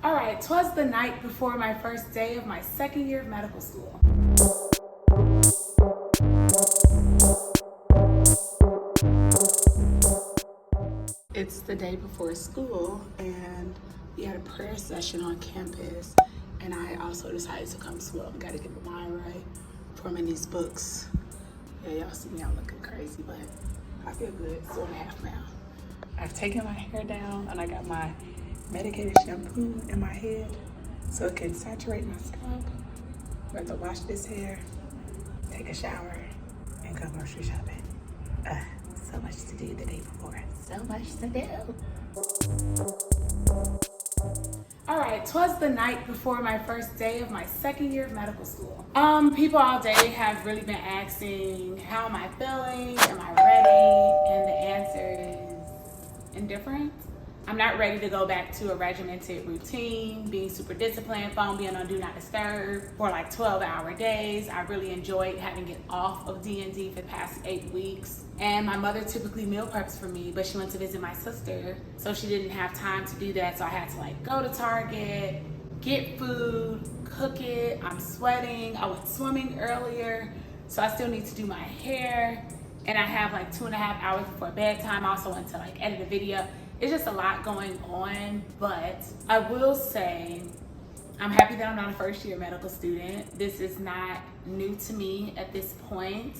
All right, 'twas the night before my first day of my second year of medical school. It's the day before school and we had a prayer session on campus, and I also decided to come swell. We gotta get the wine right for me in these books. Yeah, y'all see me, I'm looking crazy, but I feel good. It's 2.5 now. I've taken my hair down and I got my medicated shampoo in my head so it can saturate my scalp. I'm about to wash this hair, take a shower, and go grocery shopping. So much to do the day before. So much to do. All right, 'twas the night before my first day of my second year of medical school. People all day have really been asking, how am I feeling? Am I ready? And the answer is indifferent. I'm not ready to go back to a regimented routine, being super disciplined, phone being on do not disturb for like 12-hour days. I really enjoyed having it off of D&D for the past 8 weeks. And my mother typically meal preps for me, but she went to visit my sister, so she didn't have time to do that. So I had to like go to Target, get food, cook it. I'm sweating. I went swimming earlier, so I still need to do my hair. And I have like 2.5 hours before bedtime. I also went to like edit a video. It's just a lot going on, but I will say I'm happy that I'm not a first-year medical student. This is not new to me at this point,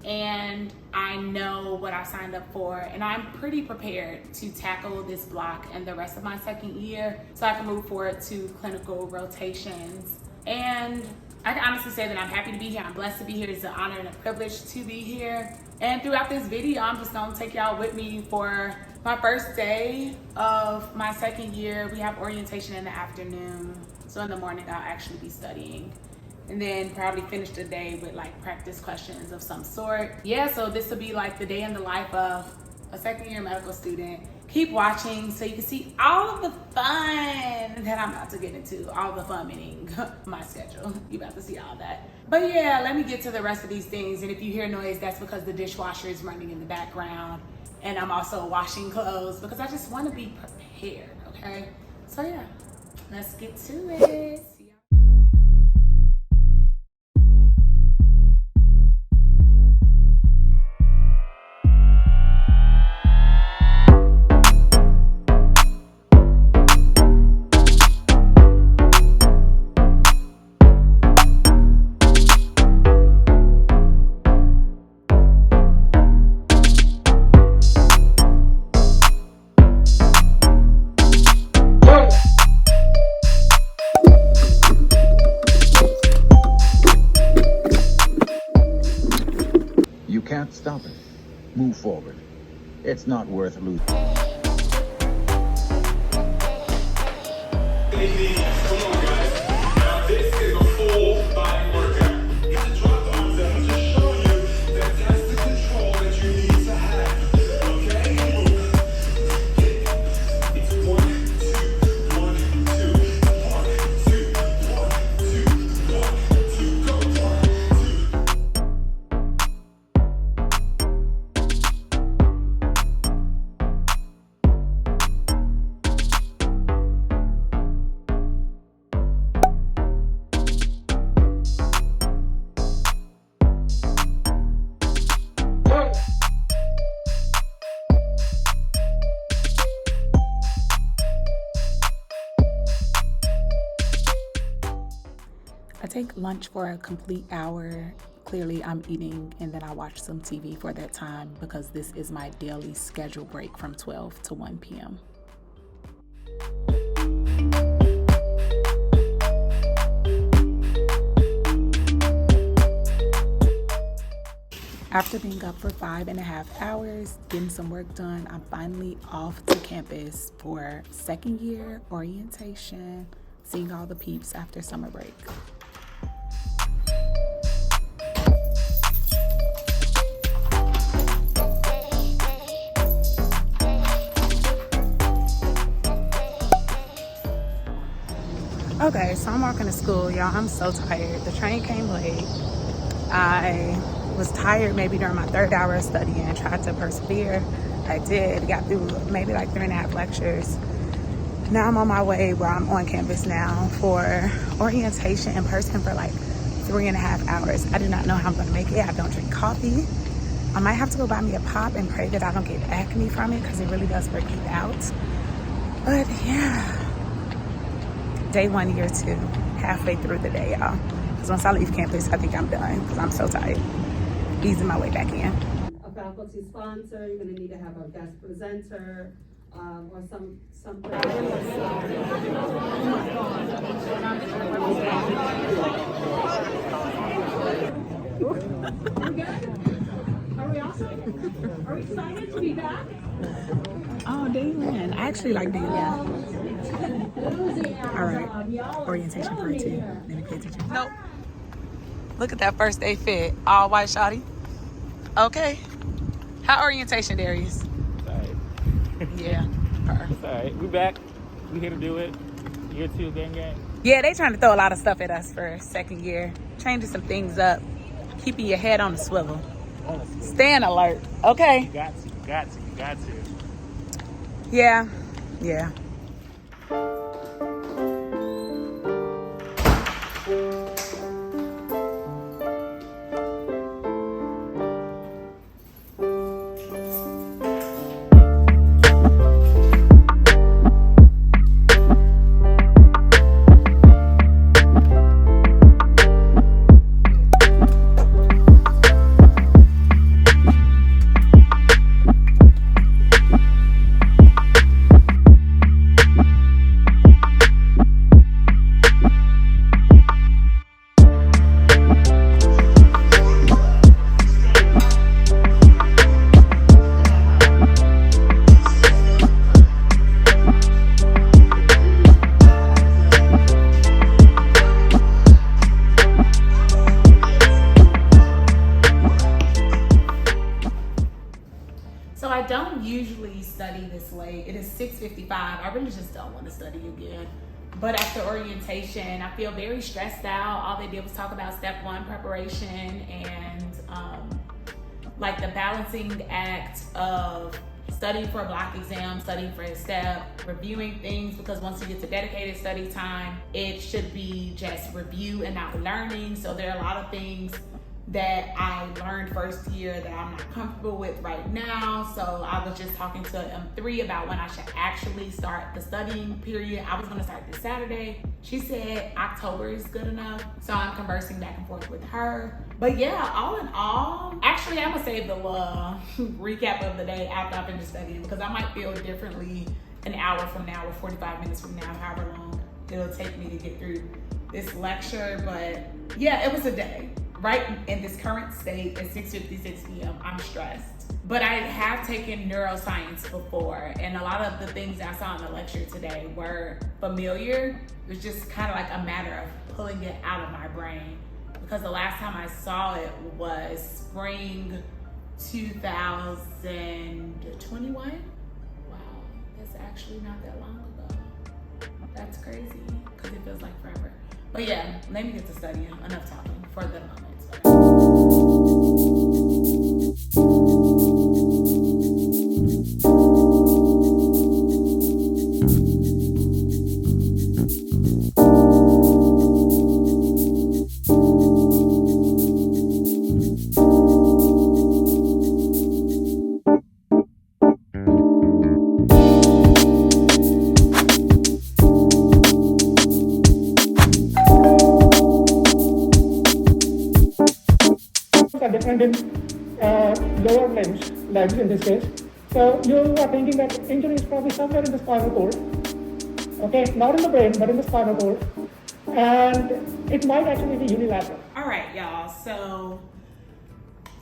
and I know what I signed up for, and I'm pretty prepared to tackle this block and the rest of my second year so I can move forward to clinical rotations. And I can honestly say that I'm happy to be here. I'm blessed to be here. It's an honor and a privilege to be here. And throughout this video, I'm just gonna take y'all with me for my first day of my second year. We have orientation in the afternoon. So in the morning, I'll actually be studying. And then probably finish the day with like practice questions of some sort. Yeah, so this will be like the day in the life of a second year medical student. Keep watching so you can see all of the fun that I'm about to get into. All the fun meaning my schedule. You about to see all that. But yeah, let me get to the rest of these things. And if you hear noise, that's because the dishwasher is running in the background. And I'm also washing clothes because I just want to be prepared, okay? So yeah, let's get to it. You can't stop it. Move forward. It's not worth losing. Come on, guys. Now this is a full body workout. Hit the drop arms down to show you that that's the control that you need to have. Okay? It's 1, 2, 1, 2, 1, 2, 1, 2, 1, 2, go 1, 2. I take lunch for a complete hour. Clearly I'm eating and then I watch some TV for that time because this is my daily schedule break from 12 to 1 p.m. After being up for 5.5 hours, getting some work done, I'm finally off to campus for second year orientation, seeing all the peeps after summer break. Okay, so I'm walking to school, y'all. I'm so tired. The train came late. I was tired maybe during my 3rd hour of studying, tried to persevere. I did, got through maybe like 3.5 lectures. Now I'm on my way where I'm on campus now for orientation in person for like 3.5 hours. I do not know how I'm gonna make it. I don't drink coffee. I might have to go buy me a pop and pray that I don't get acne from it because it really does break you out. But yeah, day 1, year 2, halfway through the day, y'all. Because once I leave campus, I think I'm done because I'm so tired. Easing my way back in. A faculty sponsor, you're gonna need to have a guest presenter, or some Are we awesome? Are we excited to be back? Oh, Dylan. I actually like Dylan. All right. Orientation for 2. Let me pay attention. Nope. Look at that first day fit. All white shawty. Okay. How orientation, Darius? Alright. Yeah. It's alright. We back. We here to do it. Year 2, gang gang. Yeah, they trying to throw a lot of stuff at us for 2nd year. Changing some things up. Keeping your head on the swivel. Staying alert. Okay. You got to. Yeah. Yeah. I don't usually study this late. It is 6:55. I really just don't want to study again. But after orientation, I feel very stressed out. All they did was talk about step 1 preparation and like the balancing act of studying for a block exam, studying for a step, reviewing things, because once you get to dedicated study time, it should be just review and not learning. So there are a lot of things that I learned first year that I'm not comfortable with right now. So I was just talking to M3 about when I should actually start the studying period. I was gonna start this Saturday. She said October is good enough. So I'm conversing back and forth with her. But yeah, all in all, actually I'm gonna save the recap of the day after I finish studying, because I might feel differently an hour from now or 45 minutes from now, however long it'll take me to get through this lecture. But yeah, it was a day. Right in this current state at 6:56 p.m., I'm stressed. But I have taken neuroscience before, and a lot of the things I saw in the lecture today were familiar. It was just kind of like a matter of pulling it out of my brain, because the last time I saw it was spring 2021. Wow, that's actually not that long ago. That's crazy, because it feels like forever. But yeah, let me get to studying. Enough talking for the moment. Are different in lower limbs, legs in this case. So you are thinking that injury is probably somewhere in the spinal cord. Okay, not in the brain, but in the spinal cord. And it might actually be unilateral. All right, y'all. So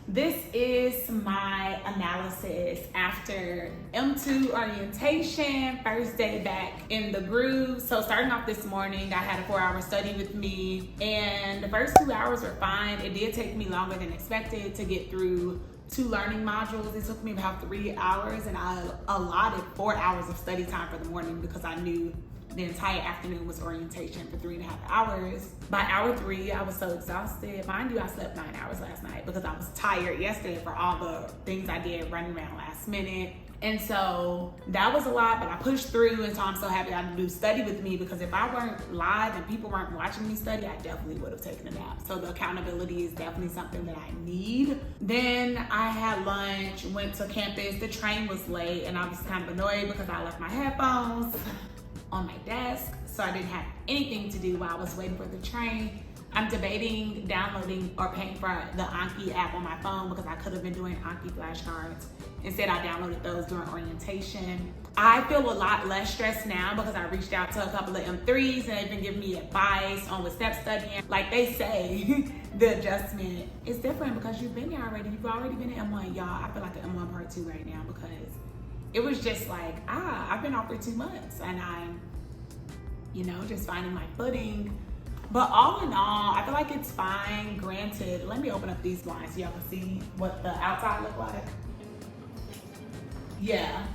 this is my analysis after M2 orientation, first day back in the groove. So starting off this morning, I had a 4-hour study with me, and the first 2 hours were fine. It did take me longer than expected to get through 2 learning modules. It took me about 3 hours, and I allotted 4 hours of study time for the morning because I knew the entire afternoon was orientation for 3.5 hours. By hour 3, I was so exhausted. Mind you, I slept 9 hours last night because I was tired yesterday for all the things I did running around last minute. And so that was a lot, but I pushed through, and so I'm so happy I didn't do study with me, because if I weren't live and people weren't watching me study, I definitely would have taken a nap. So the accountability is definitely something that I need. Then I had lunch, went to campus. The train was late, and I was kind of annoyed because I left my headphones on my desk, so I didn't have anything to do while I was waiting for the train. I'm debating downloading or paying for the Anki app on my phone, because I could have been doing Anki flashcards. Instead, I downloaded those during orientation. I feel a lot less stressed now because I reached out to a couple of M3s and they've been giving me advice on what step studying. Like they say, the adjustment is different because you've been there already. You've already been in M1, y'all. I feel like an M1 part 2 right now, because it was just like, I've been off for 2 months and I'm, just finding my footing. But all in all, I feel like it's fine. Granted, let me open up these blinds so y'all can see what the outside look like. Yeah,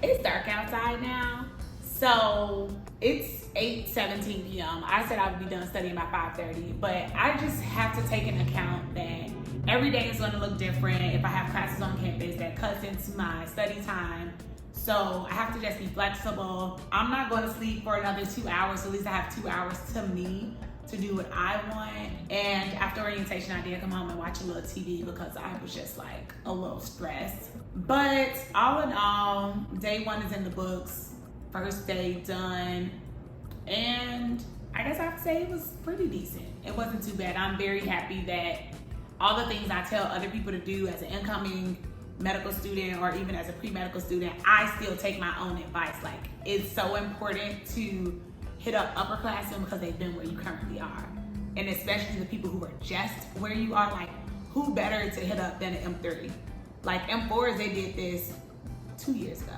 it's dark outside now. So it's 8:17 p.m. I said I would be done studying by 5:30, but I just have to take into account that every day is going to look different. If I have classes on campus, that cuts into my study time. So I have to just be flexible. I'm not going to sleep for another 2 hours. So at least I have 2 hours to me to do what I want. And after orientation, I did come home and watch a little TV because I was just like a little stressed. But all in all, day 1 is in the books. First day done. And I guess I have to say it was pretty decent. It wasn't too bad. I'm very happy that all the things I tell other people to do as an incoming medical student or even as a pre-medical student, I still take my own advice. Like, it's so important to hit up upperclassmen because they've been where you currently are. And especially the people who are just where you are, like, who better to hit up than an M3? Like, M4s, they did this 2 years ago,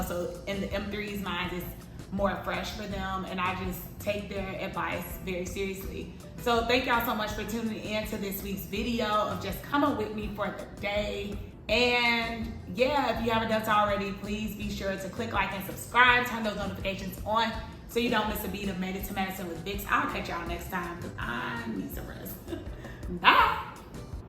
so in the M3's minds, it's more fresh for them, and I just take their advice very seriously. So thank y'all so much for tuning in to this week's video of just coming with me for the day. And yeah, if you haven't done so already, please be sure to click like and subscribe, turn those notifications on so you don't miss a beat of Made It to Medicine with Vix. I'll catch y'all next time because I need some rest. Bye.